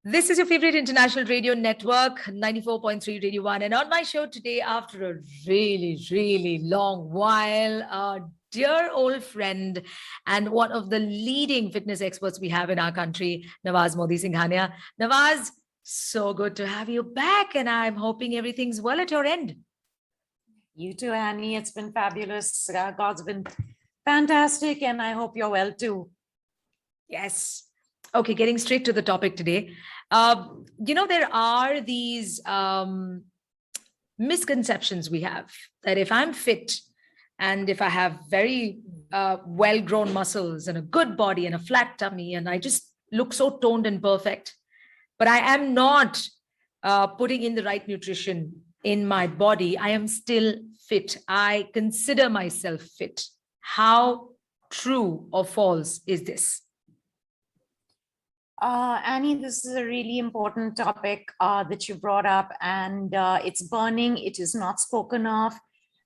This is your favorite international radio network, 94.3 Radio 1. And on my show today, after a really long while, our dear old friend and one of the leading fitness experts we have in our country, 𝕬𝖓𝖎 𝕬𝖓𝖓𝖎. Nawaz, so good to have you back. And I'm hoping everything's well at your end. You too, Annie. It's been fabulous. God's been fantastic. And I hope you're well too. Yes. Okay, getting straight to the topic today. There are these misconceptions we have that if I'm fit and if I have very well-grown muscles and a good body and a flat tummy and I just look so toned and perfect, but I am not putting in the right nutrition in my body, I am still fit. I consider myself fit. How true or false is this? Annie, this is a really important topic that you brought up, and it's burning. It is not spoken of,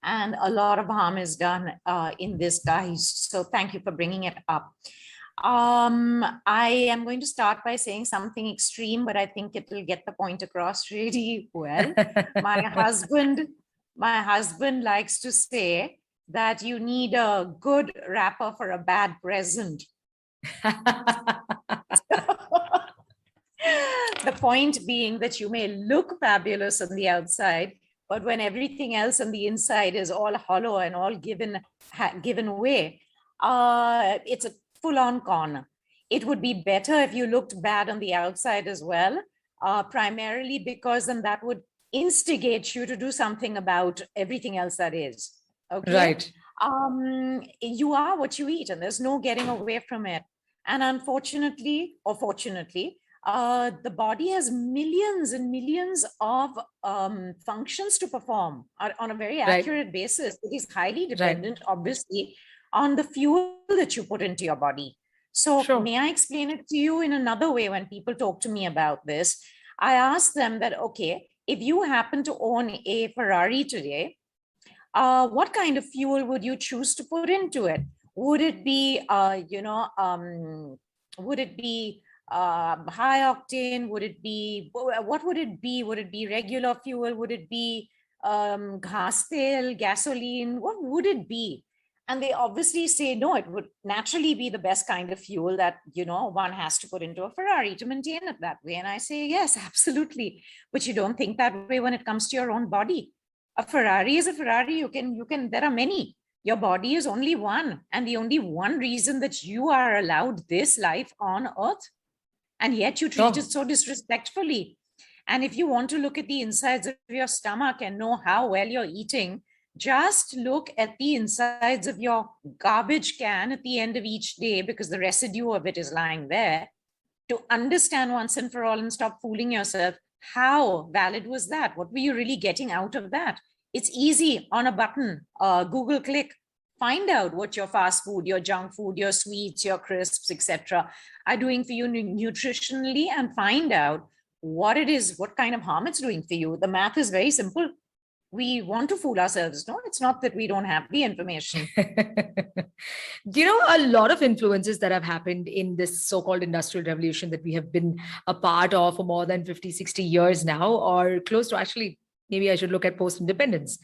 and a lot of harm is done in this, guys. So thank you for bringing it up. I am going to start by saying something extreme, but I think it will get the point across really well. My husband likes to say that you need a good wrapper for a bad present. The point being that you may look fabulous on the outside, but when everything else on the inside is all hollow and all given away, it's a full-on con. It would be better if you looked bad on the outside as well, primarily because then that would instigate you to do something about everything else that is. Okay. Right. You are what you eat, and there's no getting away from it. And unfortunately, or fortunately, the body has millions and millions of functions to perform on a very accurate basis. It is highly dependent, obviously, on the fuel that you put into your body. So may I explain it to you in another way? When people talk to me about this, I ask them that, okay, if you happen to own a Ferrari today, what kind of fuel would you choose to put into it? Would it be, would it be high octane? Would it be, what would it be? Would it be regular fuel? Would it be ghas tel, gasoline? What would it be? And they obviously say, no, it would naturally be the best kind of fuel that, one has to put into a Ferrari to maintain it that way. And I say, yes, absolutely. But you don't think that way when it comes to your own body. A Ferrari is a Ferrari. There are many. Your body is only one, and the only one reason that you are allowed this life on earth, and yet you treat it so disrespectfully. And if you want to look at the insides of your stomach and know how well you're eating, just look at the insides of your garbage can at the end of each day, because the residue of it is lying there, to understand once and for all and stop fooling yourself. How valid was that? What were you really getting out of that? It's easy on a button, Google click, find out what your fast food, your junk food, your sweets, your crisps, etc. are doing for you nutritionally, and find out what it is, what kind of harm it's doing for you. The math is very simple. We want to fool ourselves. No, it's not that we don't have the information. A lot of influences that have happened in this so-called industrial revolution that we have been a part of for more than 50, 60 years now, or close to, actually, maybe I should look at post-independence,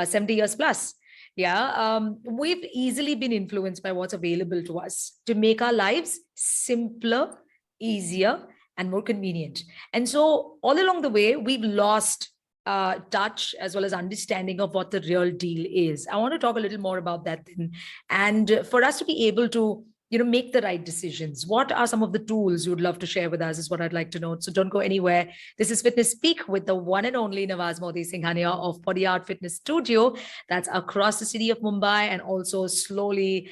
70 years plus. We've easily been influenced by what's available to us to make our lives simpler, easier, and more convenient. And so all along the way, we've lost touch as well as understanding of what the real deal is. I want to talk a little more about that then. And for us to be able to make the right decisions, what are some of the tools you'd love to share with us is what I'd like to know. So don't go anywhere. This is Fitness Speak with the one and only 𝕬𝖓𝖎 𝕬𝖓𝖓𝖎 of Body Art Fitness Studio. That's across the city of Mumbai, and also slowly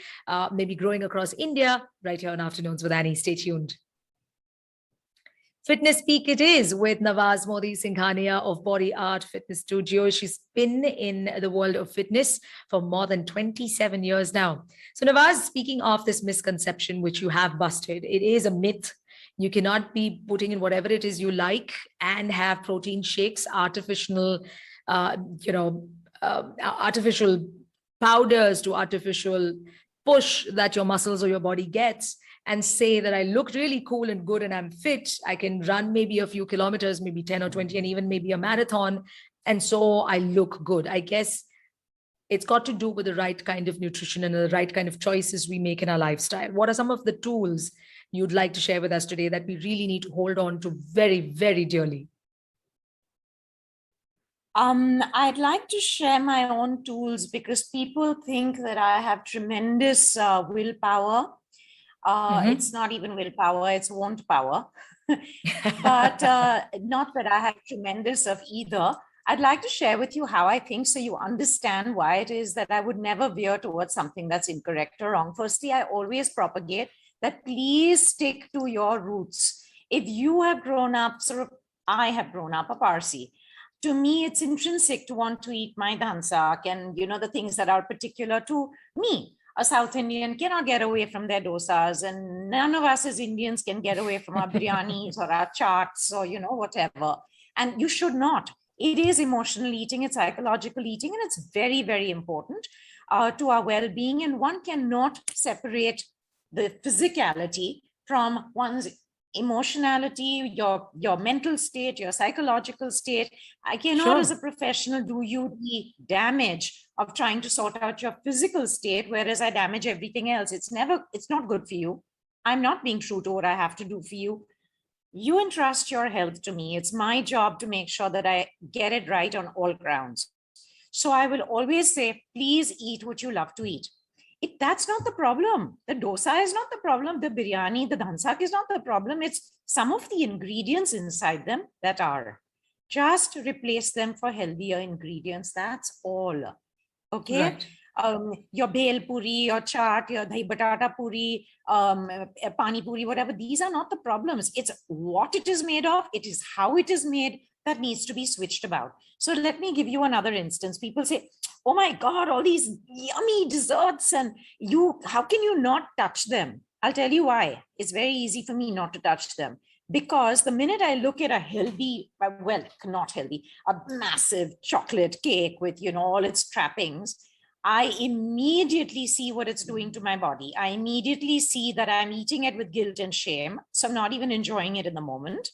maybe growing across India, right here on Afternoons with Annie. Stay tuned. Fitness Speak it is with 𝕬𝖓𝖎 𝕬𝖓𝖓𝖎 of Body Art Fitness Studio. She's been in the world of fitness for more than 27 years now. So 𝕬𝖓𝖎, speaking of this misconception, which you have busted, it is a myth. You cannot be putting in whatever it is you like and have protein shakes, artificial powders to artificial push that your muscles or your body gets, and say that I look really cool and good and I'm fit, I can run maybe a few kilometers, maybe 10 or 20, and even maybe a marathon. And so I look good. I guess it's got to do with the right kind of nutrition and the right kind of choices we make in our lifestyle. What are some of the tools you'd like to share with us today that we really need to hold on to very, very dearly? I'd like to share my own tools because people think that I have tremendous willpower. It's not even willpower, it's want power. But not that I have tremendous of either. I'd like to share with you how I think so you understand why it is that I would never veer towards something that's incorrect or wrong. Firstly, I always propagate that please stick to your roots. If you have grown up, I have grown up a Parsi. To me, it's intrinsic to want to eat my dhansak and, the things that are particular to me. A South Indian cannot get away from their dosas, and none of us as Indians can get away from our biryanis or our chaats or, whatever. And you should not. It is emotional eating, it's psychological eating, and it's very, very important to our well-being. And one cannot separate the physicality from one's emotionality, your mental state, your psychological state. I cannot, as a professional, do you the damage of trying to sort out your physical state, whereas I damage everything else. It's not good for you. I'm not being true to what I have to do for you. You entrust your health to me. It's my job to make sure that I get it right on all grounds. So I will always say, please eat what you love to eat. That's not the problem. The dosa is not the problem. The biryani, the dhansak is not the problem. It's some of the ingredients inside them that are. Just replace them for healthier ingredients. That's all. Okay. Right. Your bhel puri, your chaat, your dahi batata puri, pani puri, whatever. These are not the problems. It's what it is made of. It is how it is made that needs to be switched about. So let me give you another instance. People say, oh my God, all these yummy desserts, and how can you not touch them? I'll tell you why. It's very easy for me not to touch them. Because the minute I look at a healthy, well, not healthy, a massive chocolate cake with, all its trappings, I immediately see what it's doing to my body. I immediately see that I'm eating it with guilt and shame. So I'm not even enjoying it in the moment.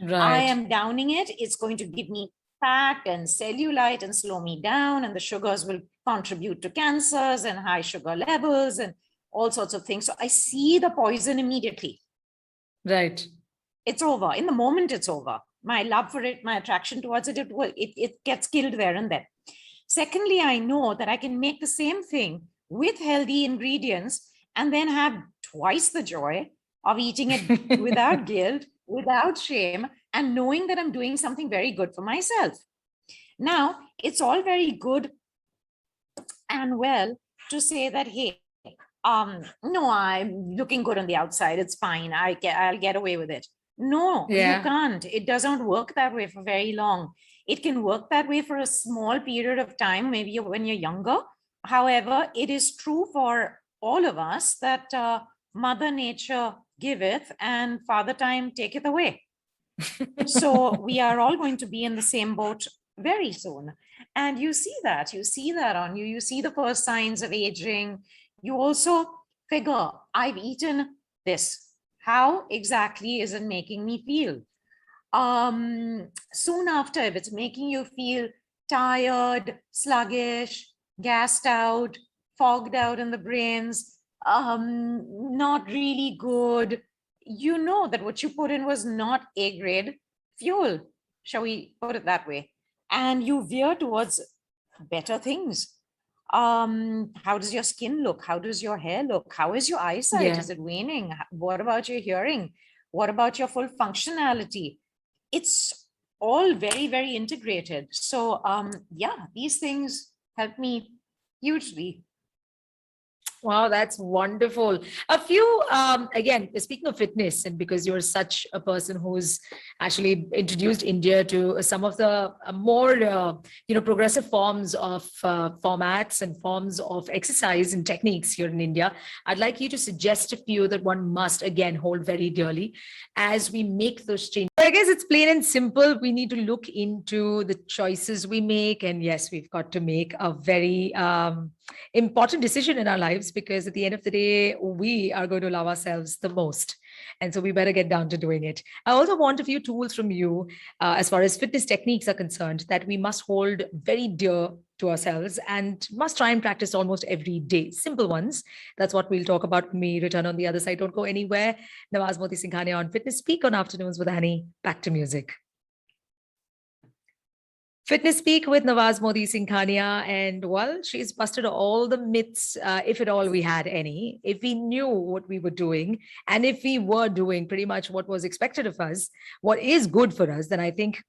Right. I am downing it. It's going to give me fat and cellulite and slow me down. And the sugars will contribute to cancers and high sugar levels and all sorts of things. So I see the poison immediately. Right. It's over. In the moment, it's over. My love for it, my attraction towards it, it gets killed there and then. Secondly, I know that I can make the same thing with healthy ingredients and then have twice the joy of eating it without guilt, without shame, and knowing that I'm doing something very good for myself. Now, it's all very good and well to say that, hey, no, I'm looking good on the outside. It's fine. I'll get away with it. No, you can't. It doesn't work that way for very long. It can work that way for a small period of time, maybe when you're younger. However, it is true for all of us that Mother Nature giveth and Father Time taketh away. So we are all going to be in the same boat very soon. And you see that on you. You see the first signs of aging. You also figure, I've eaten this. How exactly is it making me feel? Soon after, if it's making you feel tired, sluggish, gassed out, fogged out in the brains, not really good, you know that what you put in was not A-grade fuel, shall we put it that way? And you veer towards better things. How does your skin look? How does your hair look? How is your eyesight? Is it waning? What about your hearing? What about your full functionality? It's all very, very integrated. So these things help me hugely. Wow, that's wonderful. A few, again, speaking of fitness, and because you're such a person who's actually introduced India to some of the more, progressive forms of formats and forms of exercise and techniques here in India, I'd like you to suggest a few that one must, again, hold very dearly as we make those changes. I guess it's plain and simple. We need to look into the choices we make. And yes, we've got to make a very important decision in our lives, because at the end of the day, we are going to love ourselves the most. And so we better get down to doing it. I also want a few tools from you as far as fitness techniques are concerned that we must hold very dear to ourselves and must try and practice almost every day. Simple ones. That's what we'll talk about when we return on the other side. Don't go anywhere. Nawaz Moti Singhania on Fitness Speak on Afternoons with Hani. Back to music. Fitness Speak with Nawaz Moti Singhania. And well, she's busted all the myths, if at all we had any. If we knew what we were doing, and if we were doing pretty much what was expected of us, what is good for us, then I think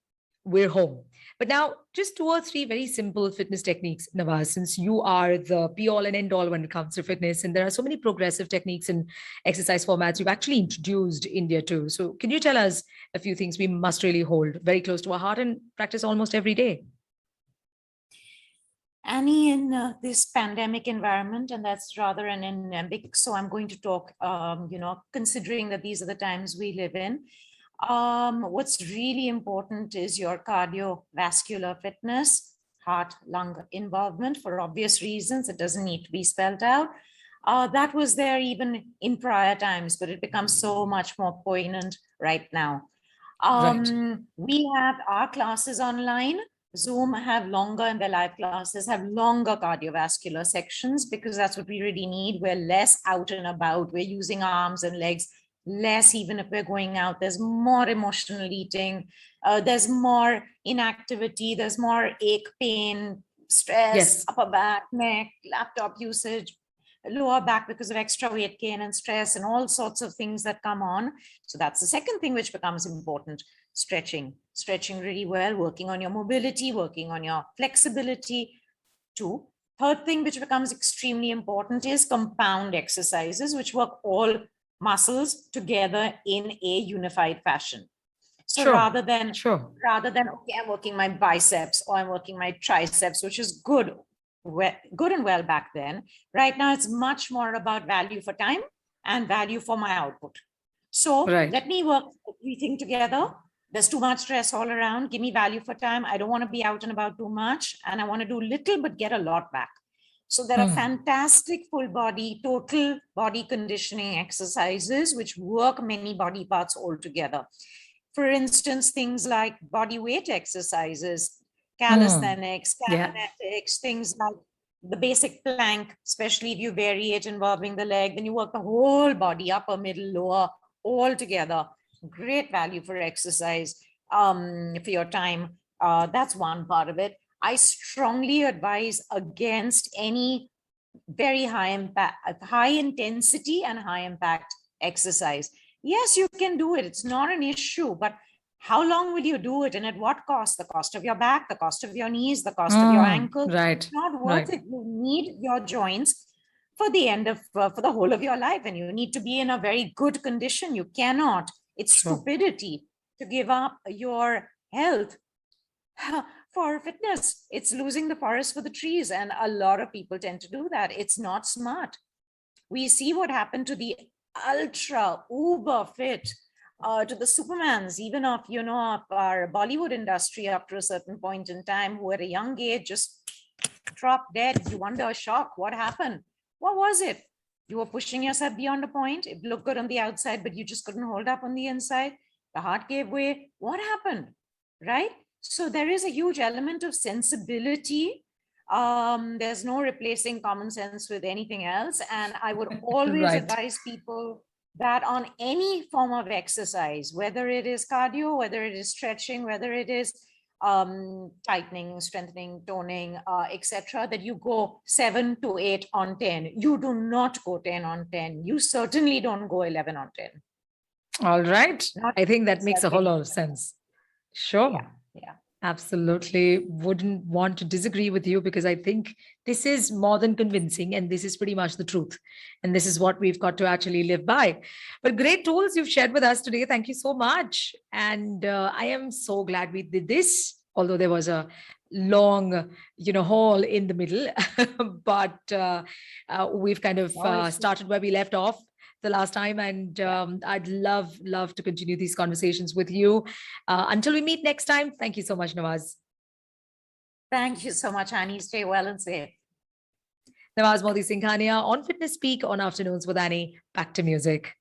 we're home. But now, just 2 or 3 very simple fitness techniques, Nawaz, since you are the be all and end all when it comes to fitness, and there are so many progressive techniques and exercise formats you've actually introduced India to. So, can you tell us a few things we must really hold very close to our heart and practice almost every day? Annie, in this pandemic environment, and that's rather an endemic, so I'm going to talk, considering that these are the times we live in. What's really important is your cardiovascular fitness, heart, lung involvement. For obvious reasons, it doesn't need to be spelled out. That was there even in prior times, but it becomes so much more poignant right now. Right. We have our classes online. Zoom have longer, and their live classes have longer cardiovascular sections, because that's what we really need. We're less out and about. We're using our arms and legs less, even if we're going out. There's more emotional eating. There's more inactivity. There's more ache, pain, stress, Yes. upper back, neck, laptop usage, lower back because of extra weight gain and stress and all sorts of things that come on. So that's the second thing which becomes important. Stretching really well, working on your mobility, working on your flexibility. Third thing which becomes extremely important is compound exercises, which work all muscles together in a unified fashion. So Sure. rather than, okay, I'm working my biceps or I'm working my triceps, which is good and well back then. Right now, it's much more about value for time and value for my output. So let me work everything together. There's too much stress all around. Give me value for time. I don't want to be out and about too much. And I want to do little, but get a lot back. So there are fantastic full body, total body conditioning exercises, which work many body parts all together. For instance, things like body weight exercises, calisthenics, kinetics, things like the basic plank, especially if you vary it involving the leg, then you work the whole body, upper, middle, lower, all together. Great value for exercise, for your time. That's one part of it. I strongly advise against any very high intensity and high impact exercise. Yes, you can do it. It's not an issue, but how long will you do it and at what cost? The cost of your back, the cost of your knees, the cost of your ankles. It's not worth it. You need your joints for the end of, for the whole of your life, and you need to be in a very good condition. You cannot. It's stupidity to give up your health for fitness. It's losing the forest for the trees. And a lot of people tend to do that. It's not smart. We see what happened to the ultra uber fit, to the Supermans, even of, of our Bollywood industry up to a certain point in time, who at a young age just dropped dead. You wonder, shock, what happened? What was it? You were pushing yourself beyond a point. It looked good on the outside, but you just couldn't hold up on the inside. The heart gave way. What happened? Right? So there is a huge element of sensibility. There's no replacing common sense with anything else. And I would always advise people that on any form of exercise, whether it is cardio, whether it is stretching, whether it is tightening, strengthening, toning, etc., that you go 7 to 8 on 10. You do not go 10 on 10. You certainly don't go 11 on 10. All right. I think that makes a whole lot of sense. Sure. Yeah. Absolutely wouldn't want to disagree with you, because I think this is more than convincing and this is pretty much the truth. And this is what we've got to actually live by. But great tools you've shared with us today. Thank you so much. And I am so glad we did this, although there was a long, haul in the middle, but we've kind of started where we left off the last time, and I'd love to continue these conversations with you. Until we meet next time, thank you so much, Nawaz. Thank you so much, Annie. Stay well and safe. 𝕨𝖆𝖎 𝕺𝓓𝖓 𝒠𝓐ania on Fitness Peak on Afternoons with Annie. Back to music.